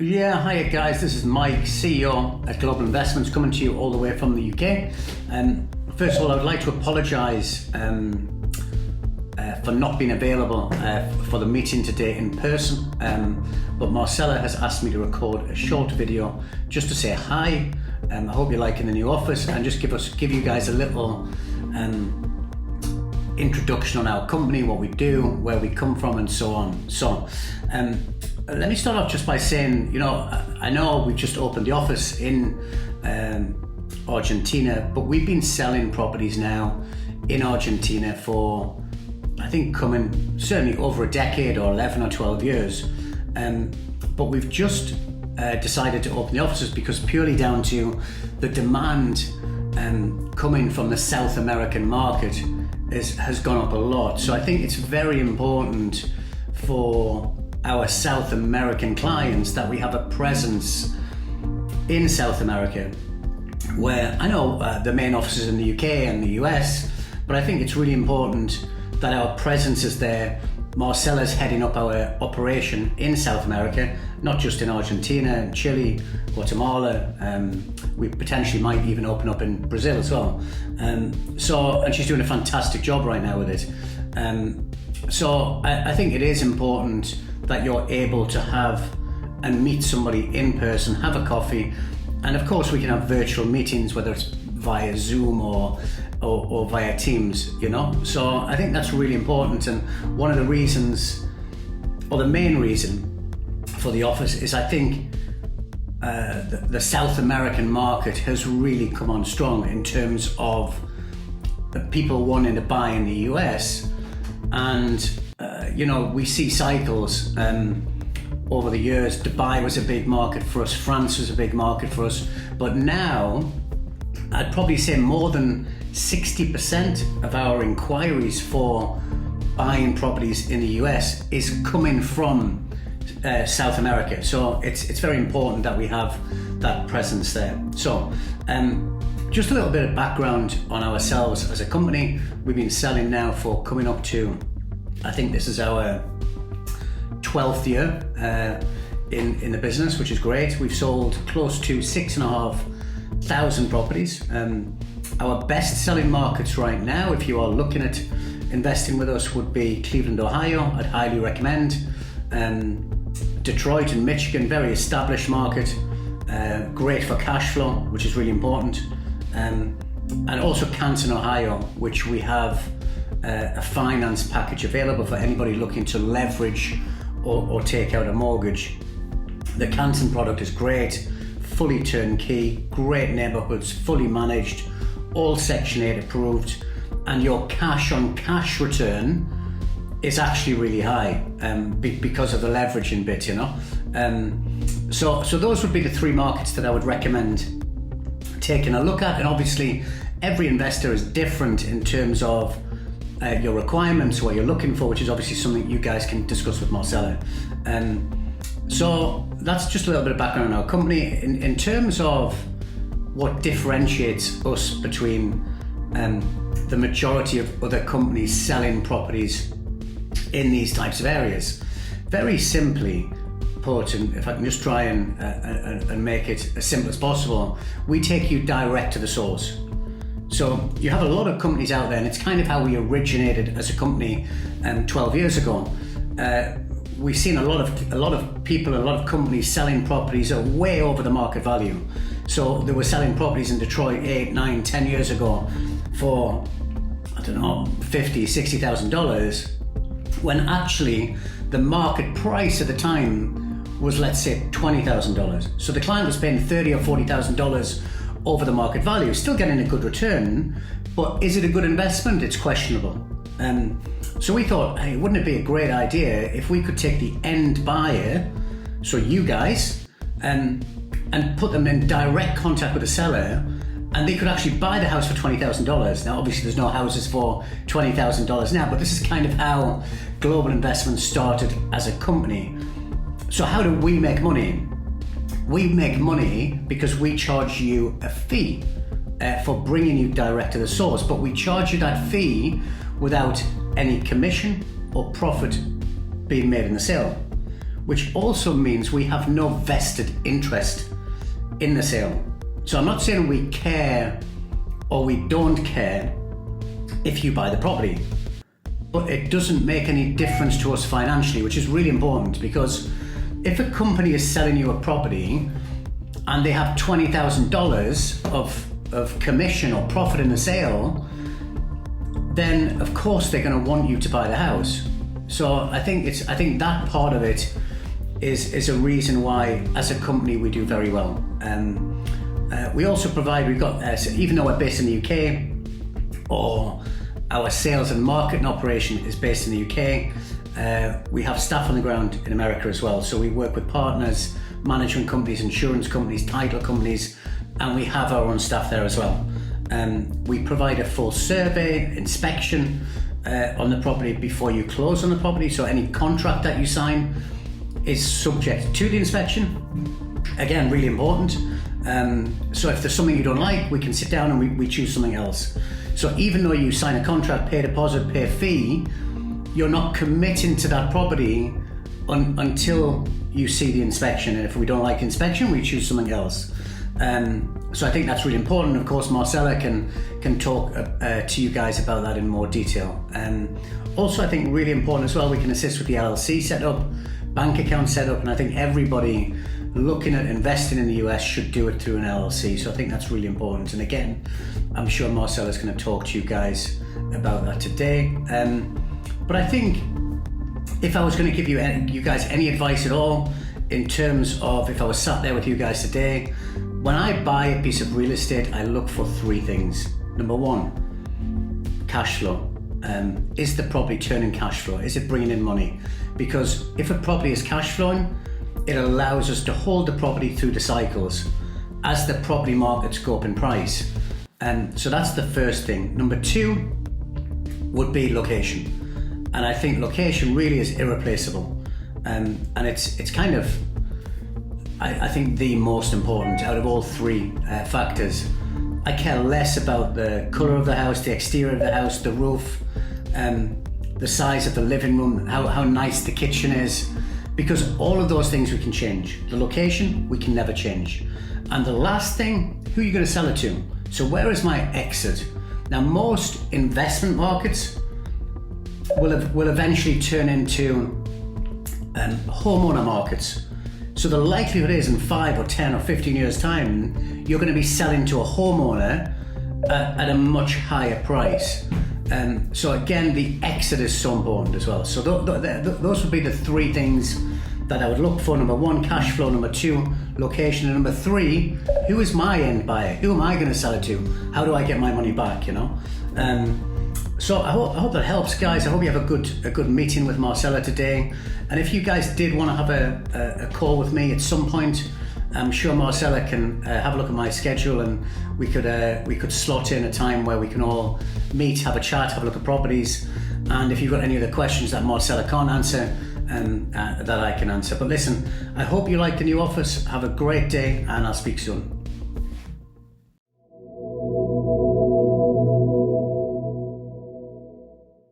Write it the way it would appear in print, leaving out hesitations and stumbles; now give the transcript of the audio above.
Yeah, hiya guys, this is Mike, CEO at Global Investments, coming to you all the way from the UK. First of all, I would like to apologise for not being available for the meeting today in person, but Marcella has asked me to record a short video just to say hi. I hope you're liking the new office and just give you guys a little introduction on our company, what we do, where we come from, and so on. So let me start off just by saying, I know we've just opened the office in Argentina, but we've been selling properties now in Argentina for, I think, coming certainly over a decade or 11 or 12 years. But we've just decided to open the offices because purely down to the demand coming from the South American market has gone up a lot. So I think it's very important for our South American clients that we have a presence in South America, where I know the main offices in the UK and the US, but I think it's really important that our presence is there. Marcella's heading up our operation in South America, not just in Argentina, Chile, Guatemala. We potentially might even open up in Brazil as well. And she's doing a fantastic job right now with it. So I think it is important that you're able to have and meet somebody in person, have a coffee, and of course we can have virtual meetings, whether it's via Zoom or via Teams, So I think that's really important, and one of the reasons, or the main reason for the office is I think the South American market has really come on strong in terms of the people wanting to buy in the US, and we see cycles over the years. Dubai was a big market for us, France was a big market for us, but now I'd probably say more than 60% of our inquiries for buying properties in the US is coming from South America. So it's very important that we have that presence there. So just a little bit of background on ourselves as a company. We've been selling now for coming up to, I think this is our 12th year in the business, which is great. We've sold close to 6,500 properties. Our best selling markets right now, if you are looking at investing with us, would be Cleveland, Ohio. I'd highly recommend. Detroit and Michigan, very established market, great for cash flow, which is really important. And also Canton, Ohio, which we have a finance package available for anybody looking to leverage or take out a mortgage. The Canton product is great, fully turnkey, great neighborhoods, fully managed, all Section 8 approved, and your cash on cash return is actually really high because of the leveraging bit, So those would be the three markets that I would recommend taking a look at. And obviously every investor is different in terms of your requirements, what you're looking for, which is obviously something you guys can discuss with Marcella. So that's just a little bit of background on our company. In terms of what differentiates us between the majority of other companies selling properties in these types of areas, very simply put, and if I can just try and make it as simple as possible, we take you direct to the source. So you have a lot of companies out there, and it's kind of how we originated as a company 12 years ago. We've seen a lot of people, a lot of companies selling properties that are way over the market value. So they were selling properties in Detroit 8, 9, 10 years ago for, I don't know, $50,000, $60,000, when actually the market price at the time was, let's say, $20,000. So the client was paying $30,000 or $40,000 over the market value, still getting a good return, but is it a good investment? It's questionable. So we thought, hey, wouldn't it be a great idea if we could take the end buyer, so you guys, and put them in direct contact with the seller, and they could actually buy the house for $20,000. Now, obviously, there's no houses for $20,000 now, but this is kind of how Global Investments started as a company. So how do we make money? We make money because we charge you a fee for bringing you direct to the source, but we charge you that fee without any commission or profit being made in the sale. which also means we have no vested interest in the sale. So I'm not saying we care or we don't care if you buy the property, but it doesn't make any difference to us financially, which is really important, because if a company is selling you a property and they have $20,000 of commission or profit in the sale, then of course they're going to want you to buy the house. So I think that part of it is a reason why, as a company, we do very well. We also provide, even though we're based in the UK, or our sales and marketing operation is based in the UK, we have staff on the ground in America as well. So we work with partners, management companies, insurance companies, title companies, and we have our own staff there as well. We provide a full survey, inspection on the property before you close on the property. So any contract that you sign is subject to the inspection. Again, really important. So if there's something you don't like, we can sit down and we choose something else. So even though you sign a contract, pay a deposit, pay a fee, you're not committing to that property until you see the inspection. And if we don't like the inspection, we choose something else. So I think that's really important. Of course, Marcella can talk to you guys about that in more detail. Also, I think really important as well, we can assist with the LLC setup, bank account setup, and I think everybody looking at investing in the US should do it through an LLC. So I think that's really important. And again, I'm sure Marcella's going to talk to you guys about that today. But I think if I was going to give you guys any advice at all, in terms of if I was sat there with you guys today, when I buy a piece of real estate, I look for three things. Number one, cash flow. Is the property turning cash flow? Is it bringing in money? Because if a property is cash flowing, it allows us to hold the property through the cycles as the property markets go up in price. So that's the first thing. Number two would be location. And I think location really is irreplaceable. And it's kind of, I think, the most important out of all three factors. I care less about the colour of the house, the exterior of the house, the roof, the size of the living room, how nice the kitchen is, because all of those things we can change. The location, we can never change. And the last thing, who are you going to sell it to? So where is my exit? Now, most investment markets will eventually turn into homeowner markets. So the likelihood is in 5 or 10 or 15 years time, you're going to be selling to a homeowner at a much higher price. So again, the exit is so important as well. So those would be the three things that I would look for. Number one, cash flow. Number two, location. And number three, who is my end buyer? Who am I going to sell it to? How do I get my money back, you know? So I hope that helps, guys. I hope you have a good meeting with Marcella today. And if you guys did want to have a call with me at some point, I'm sure Marcella can have a look at my schedule, and we could slot in a time where we can all meet, have a chat, have a look at properties. And if you've got any other questions that Marcella can't answer, that I can answer. But listen, I hope you like the new office. Have a great day, and I'll speak soon.